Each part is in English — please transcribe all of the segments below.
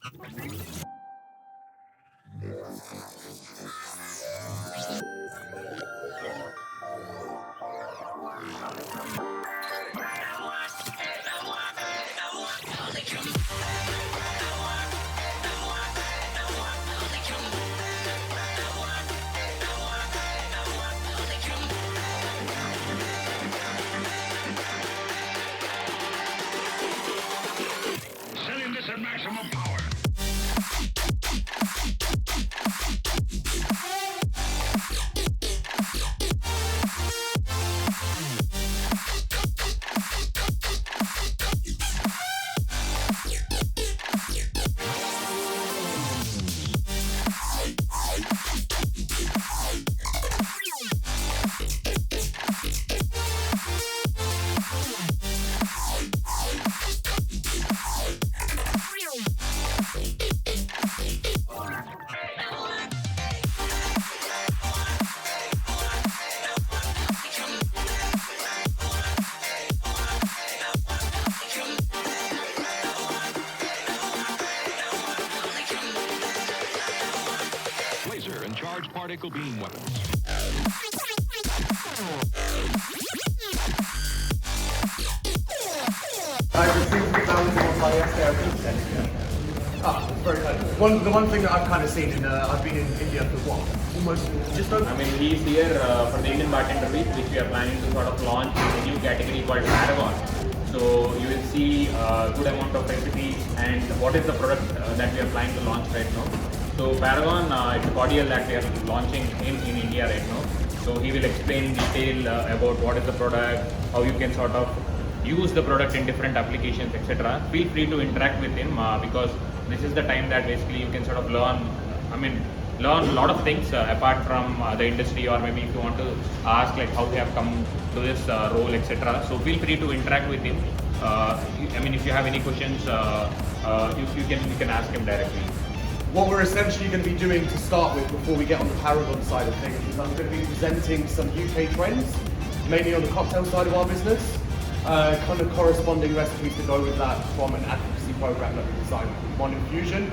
Setting this at maximum power. Laser and charged particle beam weapons. I received the balance on my yesterday. Very good. The one thing that I've kind of seen I've been in India for what? Almost just over. I mean, he's here for the Indian Bartender Week, which we are planning to sort of launch a new category called Paragon. So you will see a good amount of recipes and what is the product that we are planning to launch right now. So Paragon, it's a cordial that we are launching in India right now. So he will explain in detail about what is the product, how you can sort of use the product in different applications, etc. Feel free to interact with him because this is the time that basically you can sort of learn a lot of things apart from the industry, or maybe if you want to ask like how they have come to this role, etc. So feel free to interact with him. I mean, if you have any questions, you can ask him directly. What we're essentially going to be doing to start with before we get on the Paragon side of things is I'm going to be presenting some UK trends, mainly on the cocktail side of our business, kind of corresponding recipes to go with that from an advocacy program that we designed called Monin Fusion.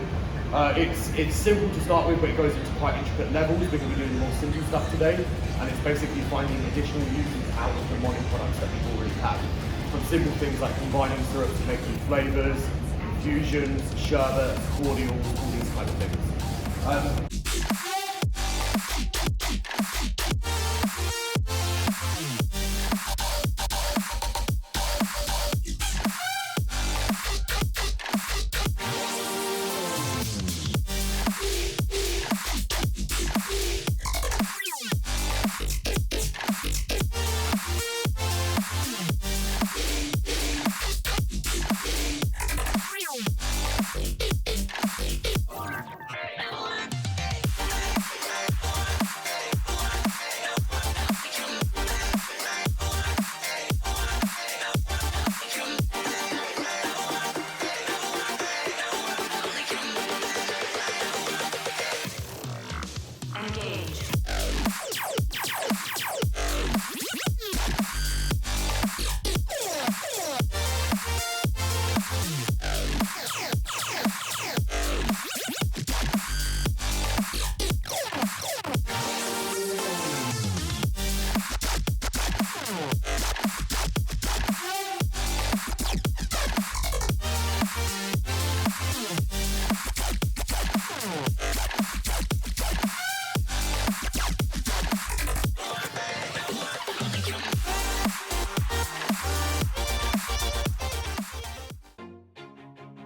It's simple to start with, but it goes into quite intricate levels. We're going to be doing more simple stuff today, and it's basically finding additional uses out of the Monin products that we already have. From simple things like combining syrups to make new flavors, infusions, sherbets, cordials, all these kind of things.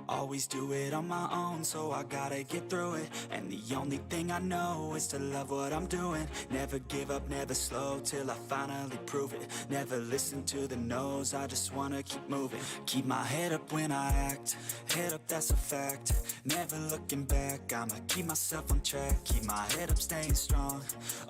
Always do it on my own, so I gotta get through it. And the only thing I know is to love what I'm doing. Never give up, never slow, till I finally prove it. Never listen to the no's, I just wanna keep moving. Keep my head up when I act, head up, that's a fact. Never looking back, I'ma keep myself on track. Keep my head up, staying strong,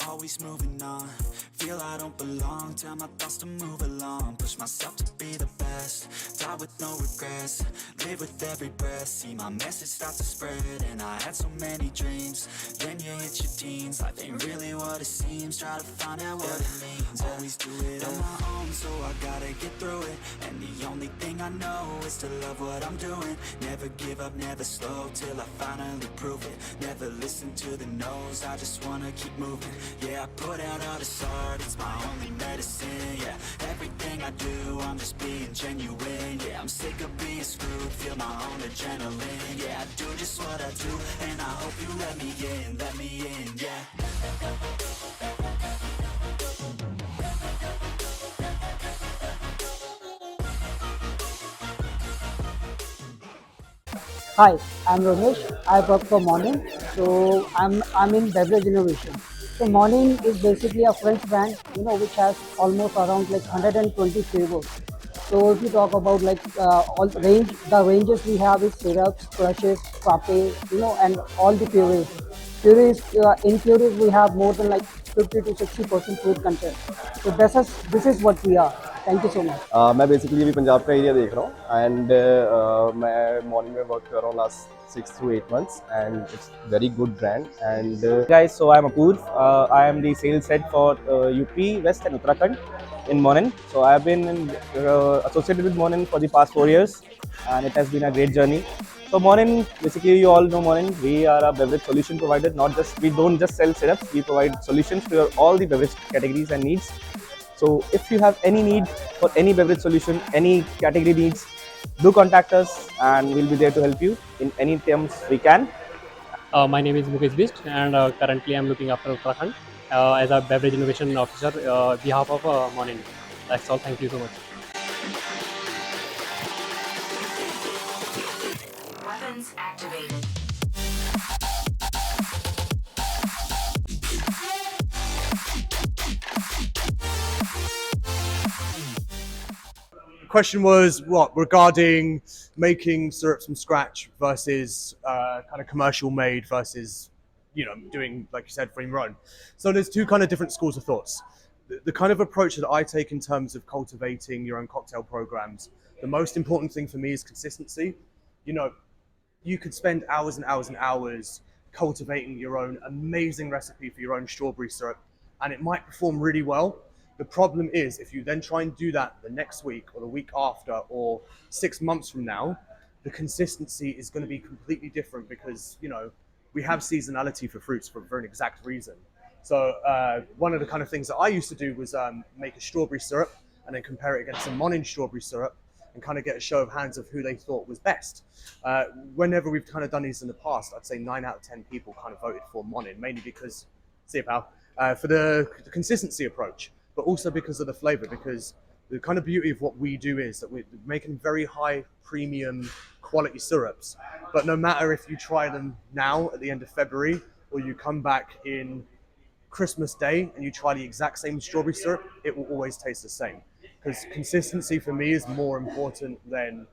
always moving on. Feel I don't belong, tell my thoughts to move along. Push myself to be the best, die with no regrets. Live with every breath, breath, see my message start to spread. And I had so many dreams, then you hit your teens. Life ain't really what it seems, try to find out what it means. Always do it on my own, so I gotta get through it. And the only thing I know is to love what I'm doing. Never give up, never slow, till I finally prove it. Never listen to the no's, I just wanna keep moving. Yeah, I put out all this art, it's my only medicine. Yeah, everything I do, I'm just being genuine. Yeah, I'm sick of being screwed, feel my own adrenaline. Yeah, I do just what I do, and I hope you let me in, yeah. Hi, I'm Ramesh. I work for Monin. So I'm in Beverage Innovation. So Monin is basically a French brand, which has almost around like 120 flavors. So if you talk about like all the ranges we have is syrups, crushes, frappe, and all the purees. In purees we have more than like 50 to 60% fruit content. So this is what we are. Thank you so much. मैं basically अभी पंजाब का area देख रहा हूँ and मैं morning में work कर रहा हूँ last 6 to 8 months and it's very good brand and Guys, so I'm Apurv. I am the sales head for UP West and Uttarakhand in Monin. So I've been associated with Monin for the past 4 years and it has been a great journey. So Monin, basically you all know Monin. We are a beverage solution provider. We don't just sell syrups. We provide solutions for all the beverage categories and needs. So if you have any need for any beverage solution, any category needs, do contact us and we'll be there to help you in any terms we can. My name is Mukesh Bist and currently I'm looking after Paragon as a beverage innovation officer behalf of Monin. That's all. Thank you so much. Weapons activated. Question was what regarding making syrups from scratch versus kind of commercial made versus doing, like you said, from your own. So there's two kind of different schools of thoughts. The kind of approach that I take in terms of cultivating your own cocktail programs, the most important thing for me is consistency. You could spend hours and hours and hours cultivating your own amazing recipe for your own strawberry syrup and it might perform really well. The problem is if you then try and do that the next week or the week after or 6 months from now, the consistency is going to be completely different because, we have seasonality for fruits for an exact reason. So one of the kind of things that I used to do was make a strawberry syrup and then compare it against a Monin strawberry syrup and kind of get a show of hands of who they thought was best. Whenever we've kind of done these in the past, I'd say 9 out of 10 people kind of voted for Monin, mainly because, see you pal, for the consistency approach. But also because of the flavor, because the kind of beauty of what we do is that we're making very high premium quality syrups. But no matter if you try them now at the end of February or you come back in Christmas Day and you try the exact same strawberry syrup, it will always taste the same. Because consistency for me is more important than,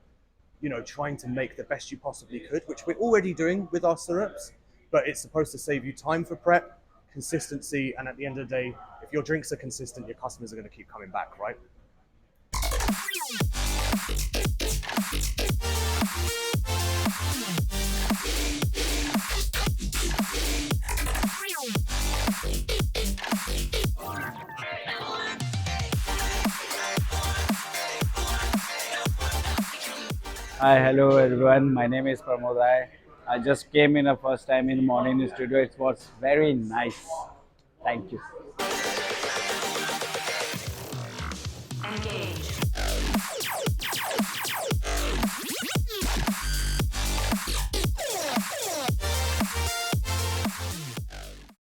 trying to make the best you possibly could, which we're already doing with our syrups, but it's supposed to save you time for prep, consistency, and at the end of the day, if your drinks are consistent, your customers are going to keep coming back, right? Hi, hello everyone. My name is Pramodai. I just came in the first time in moninstudio. It was very nice. Thank you. Engage.